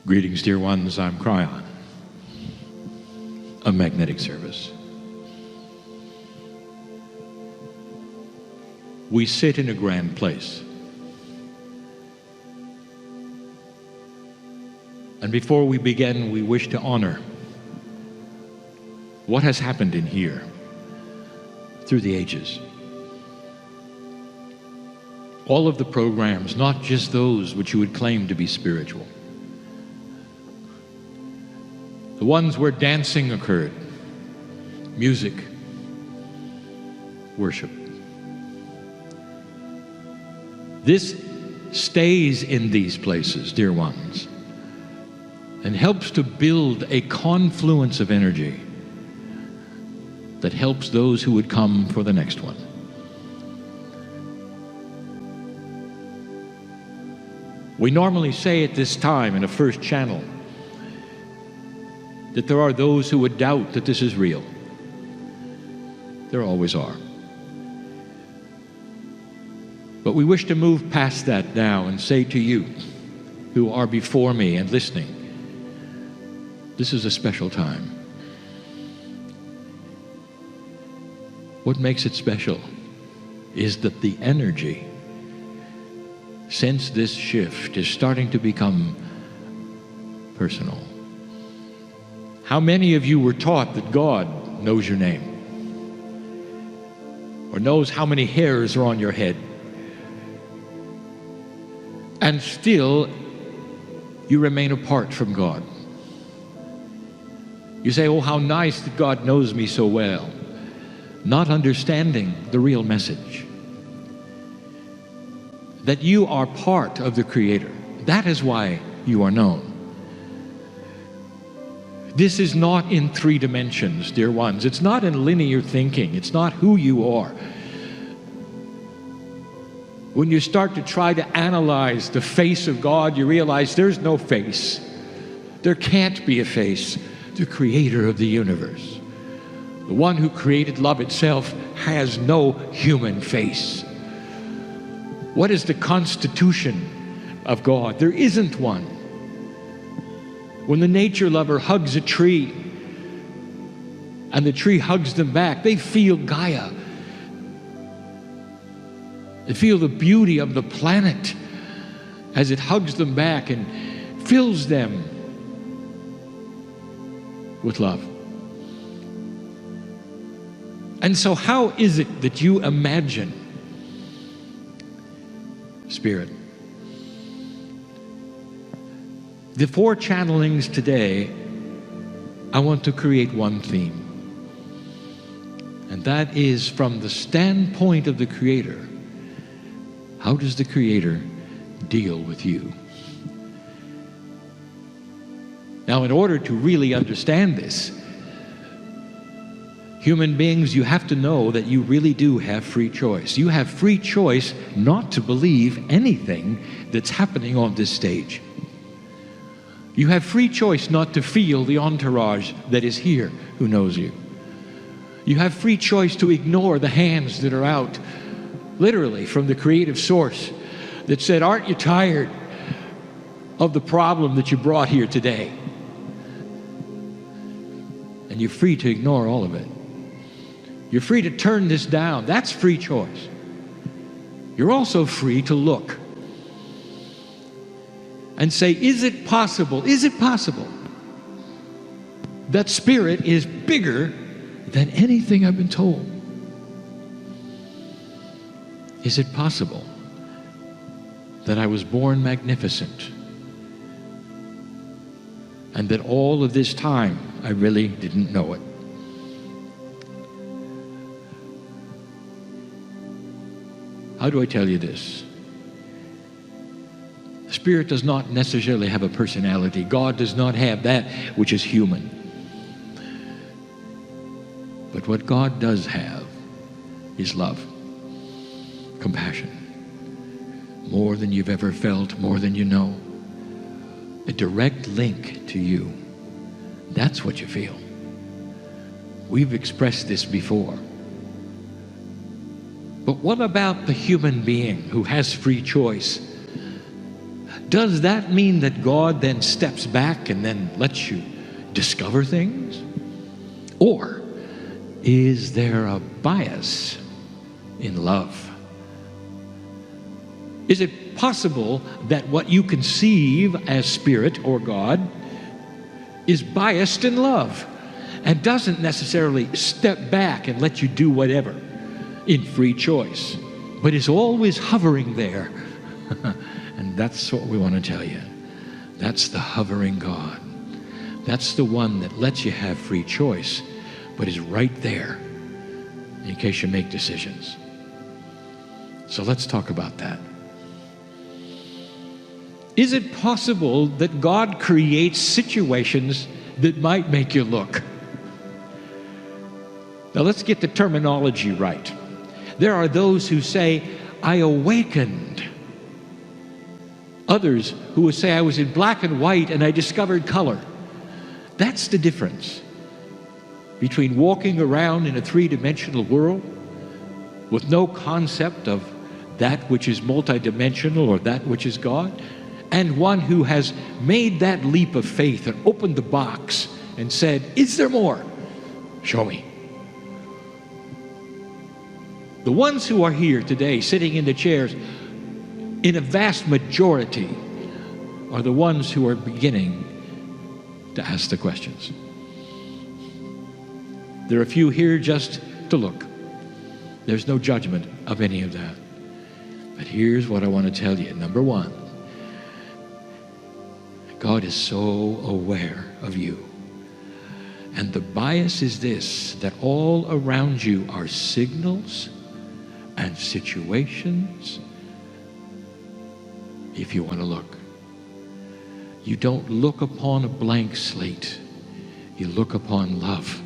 Greetings, dear ones. I'm Cryon of Magnetic Service. We sit in a grand place. And before we begin, we wish to honor what has happened in here through the ages. All of the programs, not just those which you would claim to be spiritual. The ones where dancing occurred, music, worship. This stays in these places, dear ones, and helps to build a confluence of energy that helps those who would come for the next one. We normally say at this time in a first channel that there are those who would doubt that this is real. There always are. But we wish to move past that now and say to you who are before me and listening, this is a special time. What makes it special is that the energy, since this shift, is starting to become personal. How many of you were taught that God knows your name? Or knows how many hairs are on your head? And still, you remain apart from God. You say, oh, how nice that God knows me so well. Not understanding the real message. That you are part of the Creator. That is why you are known. This is not in 3 dimensions, dear ones. It's not in linear thinking. It's not who you are. When you start to try to analyze the face of God, you realize there's no face. There can't be a face. The Creator of the universe, the one who created love itself, has no human face. What is the constitution of God? There isn't one. When the nature lover hugs a tree and the tree hugs them back, they feel Gaia. They feel the beauty of the planet as it hugs them back and fills them with love. And so how is it that you imagine Spirit? The 4 channelings today, I want to create one theme. And that is from the standpoint of the Creator. How does the Creator deal with you? Now, in order to really understand this, human beings, you have to know that you really do have free choice. You have free choice not to believe anything that's happening on this stage. You have free choice not to feel the entourage that is here who knows you. You have free choice to ignore the hands that are out, literally from the creative source, that said, aren't you tired of the problem that you brought here today? And you're free to ignore all of it. You're free to turn this down. That's free choice. You're also free to look and say, is it possible that Spirit is bigger than anything I've been told? Is it possible that I was born magnificent and that all of this time I really didn't know it? How do I tell you this? Spirit does not necessarily have a personality. God does not have that which is human. But what God does have is love, compassion, more than you've ever felt, more than you know. A direct link to you. That's what you feel. We've expressed this before. But what about the human being who has free choice? Does that mean that God then steps back and then lets you discover things? Or is there a bias in love? Is it possible that what you conceive as spirit or God is biased in love and doesn't necessarily step back and let you do whatever in free choice, but is always hovering there? And that's what we want to tell you. That's the hovering God. That's the one that lets you have free choice, but is right there in case you make decisions. So let's talk about that. Is it possible that God creates situations that might make you look? Now let's get the terminology right. There are those who say, I awakened. Others who would say, I was in black and white and I discovered color. That's the difference between walking around in a three-dimensional world with no concept of that which is multidimensional or that which is God, and one who has made that leap of faith and opened the box and said, is there more? Show me. The ones who are here today, sitting in the chairs, in a vast majority, are the ones who are beginning to ask the questions. There are a few here just to look. There's no judgment of any of that. But here's what I want to tell you. Number one, God is so aware of you. And the bias is this, that all around you are signals and situations, if you want to look. You don't look upon a blank slate. You look upon love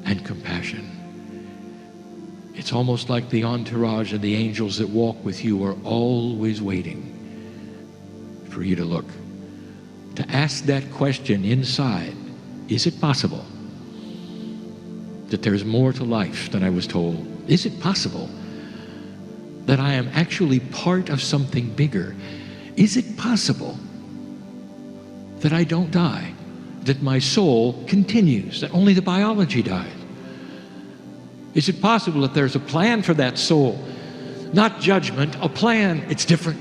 and compassion. It's almost like the entourage and the angels that walk with you are always waiting for you to look. To ask that question inside, is it possible that there's more to life than I was told? Is it possible that I am actually part of something bigger? Is it possible that I don't die, that my soul continues, that only the biology died? Is it possible that there's a plan for that soul? Not judgment, a plan. It's different.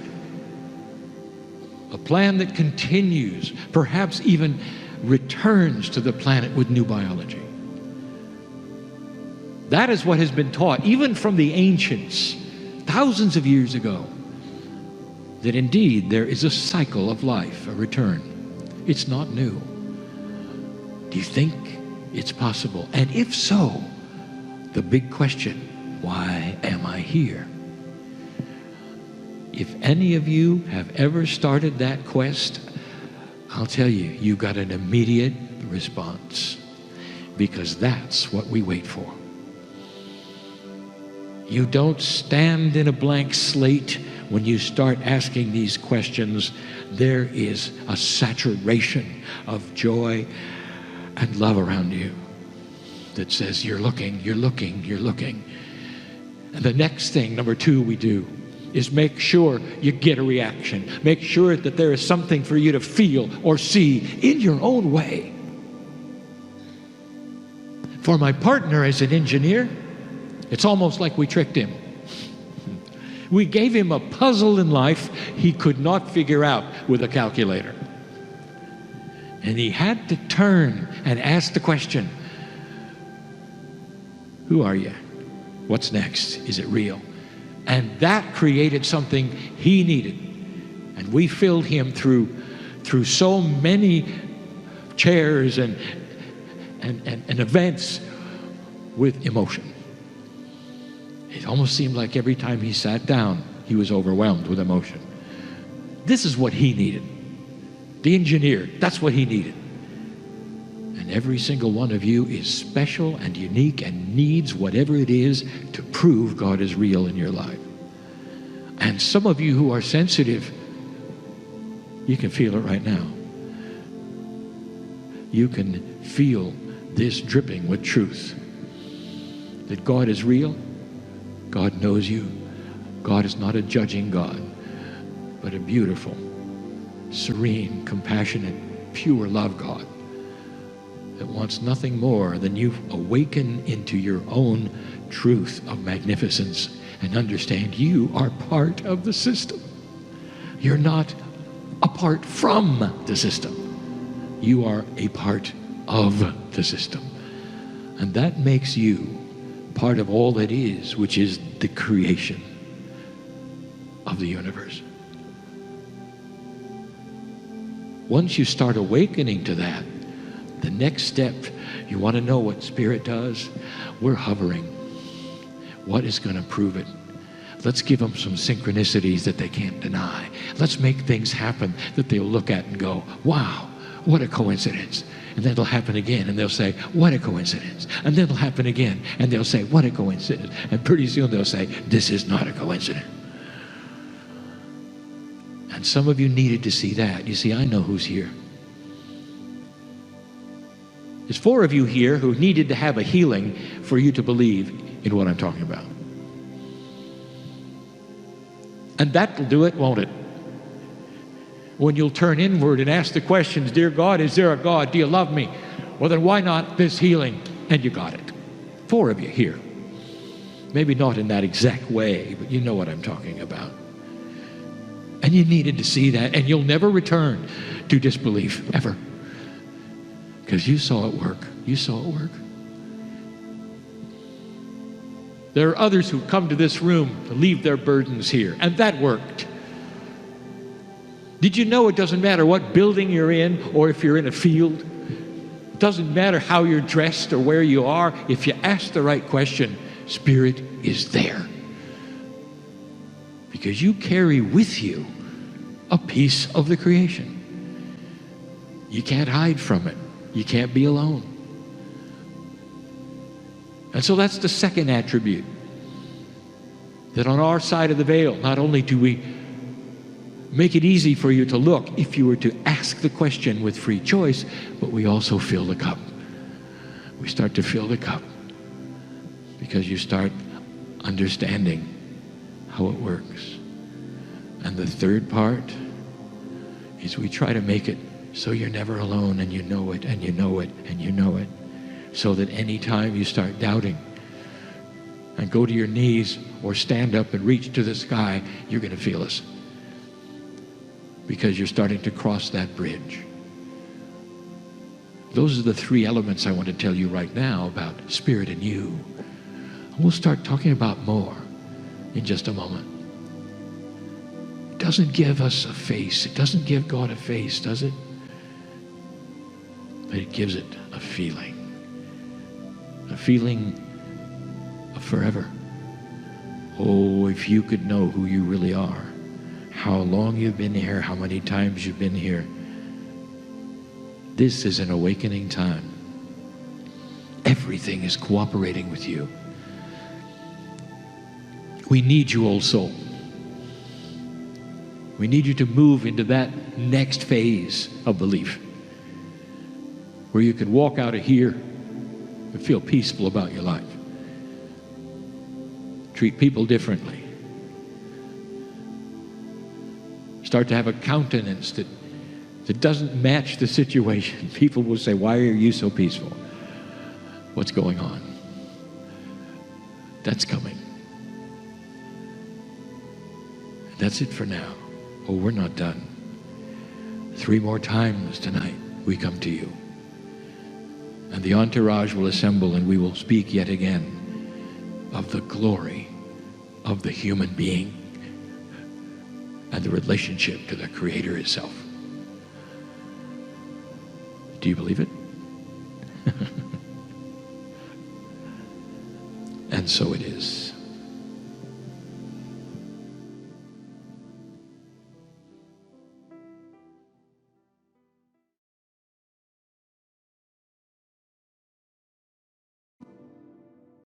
A plan that continues, perhaps even returns to the planet with new biology. That is what has been taught, even from the ancients, thousands of years ago, that indeed there is a cycle of life, a return. It's not new. Do you think it's possible? And if so, the big question, why am I here? If any of you have ever started that quest, I'll tell you, you got an immediate response, because that's what we wait for. You don't stand in a blank slate when you start asking these questions. There is a saturation of joy and love around you that says, you're looking, you're looking, you're looking. And the next thing, number two, we do is make sure you get a reaction. Make sure that there is something for you to feel or see in your own way. For my partner as an engineer, it's almost like we tricked him. We gave him a puzzle in life he could not figure out with a calculator. And he had to turn and ask the question, who are you? What's next? Is it real? And that created something he needed. And we filled him through so many chairs and events with emotion. It almost seemed like every time he sat down, he was overwhelmed with emotion. This is what he needed. The engineer, that's what he needed. And every single one of you is special and unique and needs whatever it is to prove God is real in your life. And some of you who are sensitive, you can feel it right now. You can feel this dripping with truth. That God is real. God knows you. God is not a judging God, but a beautiful serene, compassionate, pure love God that wants nothing more than you awaken into your own truth of magnificence and understand you are part of the system. You're not apart from the system. You are a part of the system. And that makes you part of all that is, which is the creation of the universe. Once you start awakening to that, the next step, you want to know what Spirit does? We're hovering. What is going to prove it? Let's give them some synchronicities that they can't deny. Let's make things happen that they'll look at and go, wow, what a coincidence. And then it'll happen again, and they'll say, what a coincidence. And then it'll happen again, and they'll say, what a coincidence. And pretty soon they'll say, this is not a coincidence. And some of you needed to see that. You see, I know who's here. There's 4 of you here who needed to have a healing for you to believe in what I'm talking about. And that will do it, won't it? When you'll turn inward and ask the questions, dear God, is there a God? Do you love me? Well, then why not this healing? And you got it. 4 of you here. Maybe not in that exact way, but you know what I'm talking about. And you needed to see that, and you'll never return to disbelief, ever. Because you saw it work. You saw it work. There are others who come to this room to leave their burdens here, and that worked. Did you know it doesn't matter what building you're in or if you're in a field? It doesn't matter how you're dressed or where you are. If you ask the right question, Spirit is there. Because you carry with you a piece of the creation. You can't hide from it. You can't be alone. And so that's the second attribute. That on our side of the veil, not only do we make it easy for you to look if you were to ask the question with free choice, but we also fill the cup. We start to fill the cup because you start understanding how it works. And the third part is we try to make it so you're never alone, and you know it, and you know it, and you know it. So that any time you start doubting and go to your knees or stand up and reach to the sky, you're going to feel us. Because you're starting to cross that bridge. Those are the 3 elements I want to tell you right now about Spirit and you. We'll start talking about more in just a moment. It doesn't give us a face. It doesn't give God a face, does it? But it gives it a feeling. A feeling of forever. Oh, if you could know who you really are, how long you've been here, how many times you've been here. This is an awakening time. Everything is cooperating with you. We need you, old soul. We need you to move into that next phase of belief, where you can walk out of here and feel peaceful about your life. Treat people differently. Start to have a countenance that doesn't match the situation. People will say, why are you so peaceful? What's going on? That's coming. That's it for now. Oh, we're not done. 3 more times tonight we come to you. And the entourage will assemble, and we will speak yet again of the glory of the human being and the relationship to the Creator itself. Do you believe it? And so it is.